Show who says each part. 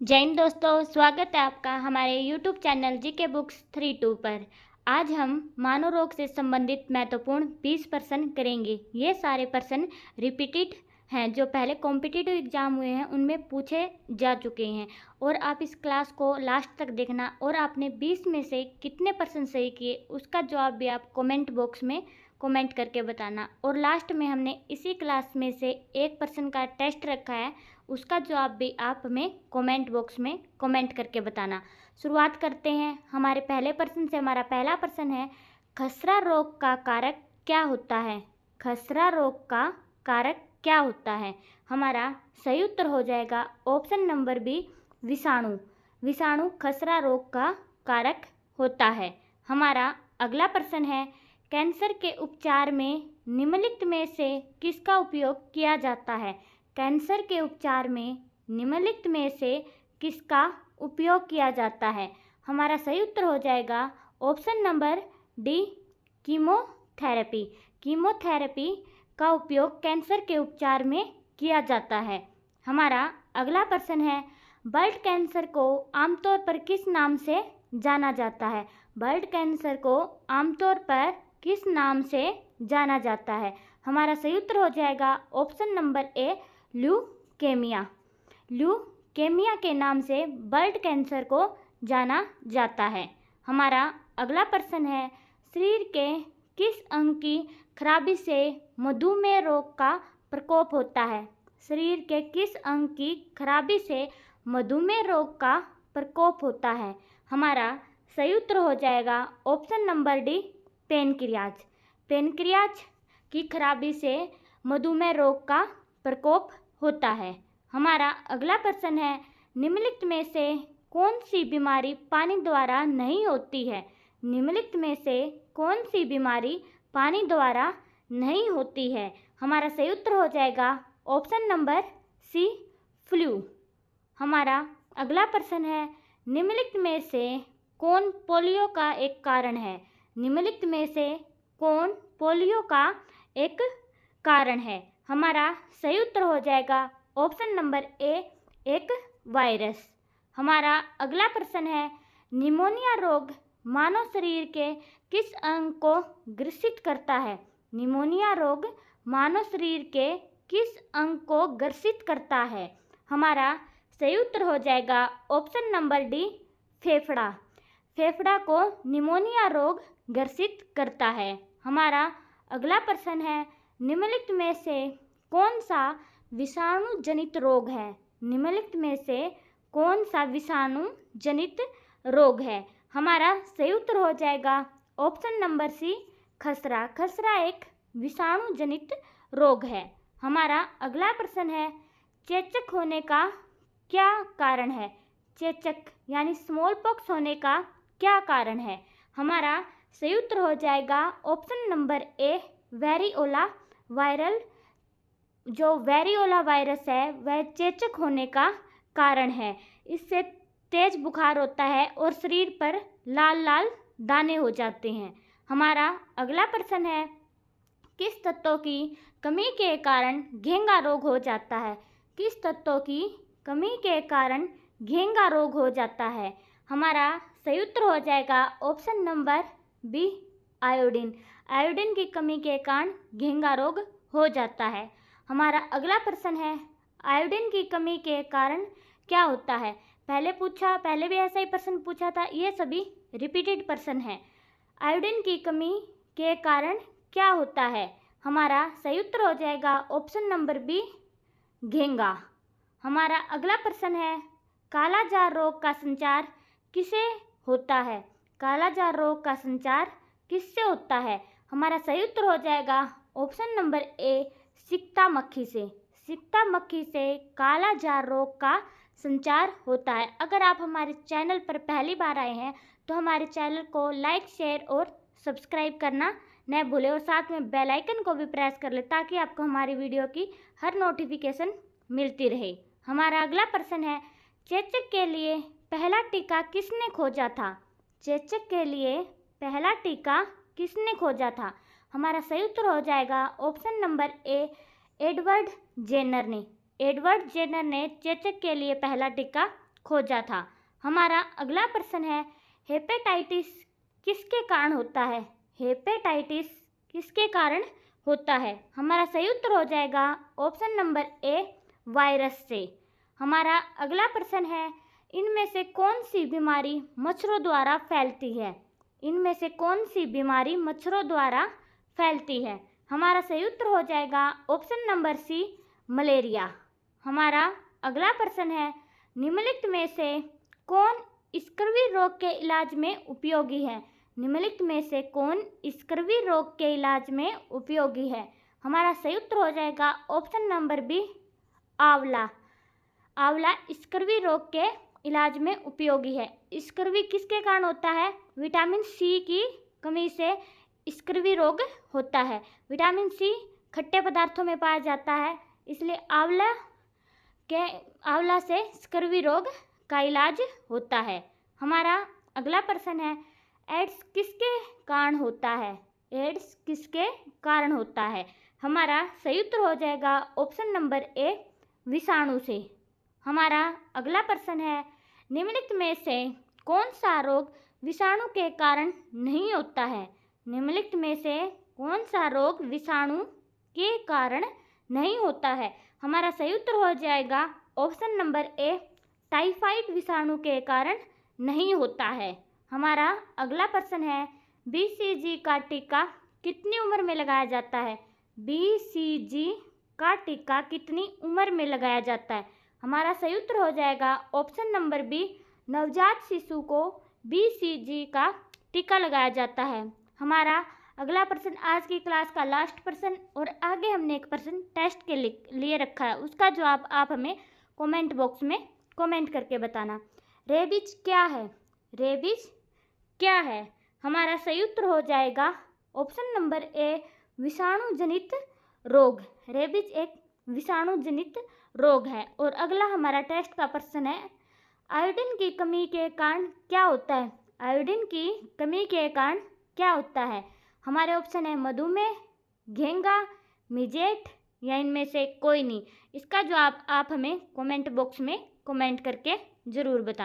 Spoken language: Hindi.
Speaker 1: जय हिंद दोस्तों, स्वागत है आपका हमारे YouTube चैनल जीके बुक्स 32 पर। आज हम मानव रोग से संबंधित महत्वपूर्ण 20 प्रश्न करेंगे। ये सारे प्रश्न रिपीटेड हैं, जो पहले कॉम्पिटिटिव एग्जाम हुए हैं उनमें पूछे जा चुके हैं। और आप इस क्लास को लास्ट तक देखना और आपने 20 में से कितने प्रश्न सही किए उसका जवाब भी आप कमेंट बॉक्स में कमेंट करके बताना। और लास्ट में हमने इसी क्लास में से एक प्रश्न का टेस्ट रखा है, उसका जवाब भी आप हमें कमेंट बॉक्स में कमेंट करके बताना। शुरुआत करते हैं हमारे पहले प्रश्न से। हमारा पहला प्रश्न है, खसरा रोग का कारक क्या होता है? खसरा रोग का कारक क्या होता है? हमारा सही उत्तर हो जाएगा ऑप्शन नंबर बी, विषाणु। विषाणु खसरा रोग का कारक होता है। हमारा अगला प्रश्न है, कैंसर के उपचार में निम्नलिखित में से किसका उपयोग किया जाता है? कैंसर के उपचार में निम्नलिखित में से किसका उपयोग किया जाता है? हमारा सही उत्तर हो जाएगा option number D, chemotherapy. Chemotherapy का उपयोग कैंसर के उपचार में किया जाता है। हमारा अगला प्रश्न है, ब्लड कैंसर को आमतौर पर किस नाम से जाना जाता है? ब्लड कैंसर को आमतौर पर किस नाम से जाना जाता है? हमारा सही उत्तर हो जाएगा ऑप्शन नंबर ए, ल्यूकेमिया। ल्यूकेमिया के नाम से ब्लड कैंसर को जाना जाता है। हमारा अगला प्रश्न है, शरीर के किस अंग की खराबी से मधुमेह रोग का प्रकोप होता है? शरीर के किस अंग की खराबी से मधुमेह रोग का प्रकोप होता है? हमारा सही उत्तर हो जाएगा option number D, pancreas. Pancreas की खराबी से मधुमेह रोग का प्रकोप होता है। हमारा अगला प्रश्न है, निम्नलिखित में से कौन सी बीमारी पानी द्वारा नहीं होती है? निम्नलिखित में से कौन सी बीमारी पानी द्वारा नहीं होती है? हमारा सही उत्तर हो जाएगा ऑप्शन नंबर सी, फ्लू। हमारा अगला प्रश्न है, निम्नलिखित में से कौन पोलियो का एक कारण है? निम्नलिखित में से कौन पोलियो का एक कारण है? हमारा सही उत्तर हो जाएगा ऑप्शन नंबर ए, एक वायरस। हमारा अगला प्रश्न है, निमोनिया रोग मानव शरीर के किस अंग को ग्रसित करता है? निमोनिया रोग मानव शरीर के किस अंग को ग्रसित करता है? हमारा सही उत्तर हो जाएगा ऑप्शन नंबर डी, फेफड़ा। फेफड़ा को निमोनिया रोग ग्रसित करता है। हमारा अगला प्रश्न है, निम्नलिखित में से कौन सा विषाणु जनित रोग है? निम्नलिखित में से कौन सा विषाणु जनित रोग है? हमारा सही उत्तर हो जाएगा ऑप्शन नंबर सी, खसरा। खसरा एक विषाणु जनित रोग है। हमारा अगला प्रश्न है, चेचक होने का क्या कारण है? चेचक यानी स्मॉल पॉक्स होने का क्या कारण है? हमारा सही उत्तर हो जाएगा ऑप्शन नंबर ए, वेरियोला वायरल। जो वेरियोला वायरस है वह चेचक होने का कारण है। इससे तेज बुखार होता है और शरीर पर लाल लाल दाने हो जाते हैं। हमारा अगला प्रश्न है, किस तत्वों की कमी के कारण घेंघा रोग हो जाता है? किस तत्वों की कमी के कारण घेंघा रोग हो जाता है? हमारा सही उत्तर हो जाएगा option number B, iodine. Iodine की कमी के कारण घेंघा रोग हो जाता है। हमारा अगला प्रश्न है, आयोडीन की कमी के कारण क्या होता है? पहले भी ऐसा ही प्रश्न पूछा था, ये सभी रिपीटेड प्रश्न है। आयोडीन की कमी के कारण क्या होता है? हमारा सही उत्तर हो जाएगा ऑप्शन नंबर बी, घेंघा। हमारा अगला प्रश्न है, कालाजार रोग का संचार किसे होता है? कालाजार रोग का संचार किससे होता है? हमारा सही उत्तर हो जाएगा ऑप्शन नंबर ए, सिकता मक्खी से। सिकता मक्खी से कालाजार रोग का संचार होता है। अगर आप हमारे चैनल पर पहली बार आए हैं तो हमारे चैनल को लाइक, शेयर और सब्सक्राइब करना न भूलें और साथ में बेल आइकन को भी प्रेस कर ले ताकि आपको हमारी वीडियो की हर नोटिफिकेशन मिलती रहे। हमारा अगला प्रश्न है, चेचक के लिए पहला टीका किसने खोजा था? चेचक के लिए पहला टीका किसने खोजा था? हमारा सही उत्तर हो जाएगा option number A, Edward Jenner ने। एडवर्ड जेनर ने चेचक के लिए पहला टीका खोजा था। हमारा अगला प्रश्न है, हेपेटाइटिस किसके कारण होता है? हेपेटाइटिस किसके कारण होता है? हमारा सही उत्तर हो जाएगा ऑप्शन नंबर ए, वायरस से। हमारा अगला प्रश्न है, इनमें से कौन सी बीमारी मच्छरों द्वारा फैलती है? इनमें से कौन सी बीमारी मच्छरों द्वारा फैलती है? हमारा सही उत्तर हो जाएगा ऑप्शन नंबर सी, मलेरिया। हमारा अगला प्रश्न है, निम्नलिखित में से कौन स्कर्वी रोग के इलाज में उपयोगी है? निम्नलिखित में से कौन स्कर्वी रोग के इलाज में उपयोगी है? हमारा सही उत्तर हो जाएगा ऑप्शन नंबर बी, आंवला। आंवला स्कर्वी रोग के इलाज में उपयोगी है। स्कर्वी किसके कारण होता है? विटामिन सी की कमी से स्कर्वी रोग होता है। विटामिन सी खट्टे पदार्थों में पाया जाता है, इसलिए आंवला से स्कर्वी रोग का इलाज होता है। हमारा अगला प्रश्न है, एड्स किसके कारण होता है? एड्स किसके कारण होता है? हमारा सही उत्तर हो जाएगा ऑप्शन नंबर ए, विषाणु से। हमारा अगला प्रश्न है, निम्नलिखित में से कौन सा रोग विषाणु के कारण नहीं होता है? निम्नलिखित में से कौन सा रोग विषाणु के कारण नहीं होता है? हमारा सही उत्तर हो जाएगा ऑप्शन नंबर ए, टाइफाइड विषाणु के कारण नहीं होता है। हमारा अगला प्रश्न है, बीसीजी का टीका कितनी उम्र में लगाया जाता है? बीसीजी का टीका कितनी उम्र में लगाया जाता है? हमारा सही उत्तर हो जाएगा ऑप्शन नंबर बी, नवजात शिशु को बीसीजी का टीका लगाया जाता है। हमारा अगला प्रश्न आज की क्लास का लास्ट प्रश्न, और आगे हमने एक प्रश्न टेस्ट के लिए रखा है, उसका जवाब आप हमें कमेंट बॉक्स में कमेंट करके बताना। रेबीज क्या है? रेबीज क्या है? हमारा सही उत्तर हो जाएगा ऑप्शन नंबर ए, विषाणु जनित रोग। रेबीज एक विषाणु जनित रोग है। और अगला हमारा टेस्ट का प्रश्न है, आयोडीन की कमी के कारण क्या होता है? आयोडीन की कमी के कारण क्या होता है? हमारे ऑप्शन है मधुमेह, घेंगा, मिजेट या इनमें से कोई नहीं। इसका जवाब आप हमें कमेंट बॉक्स में कमेंट करके ज़रूर बताएं।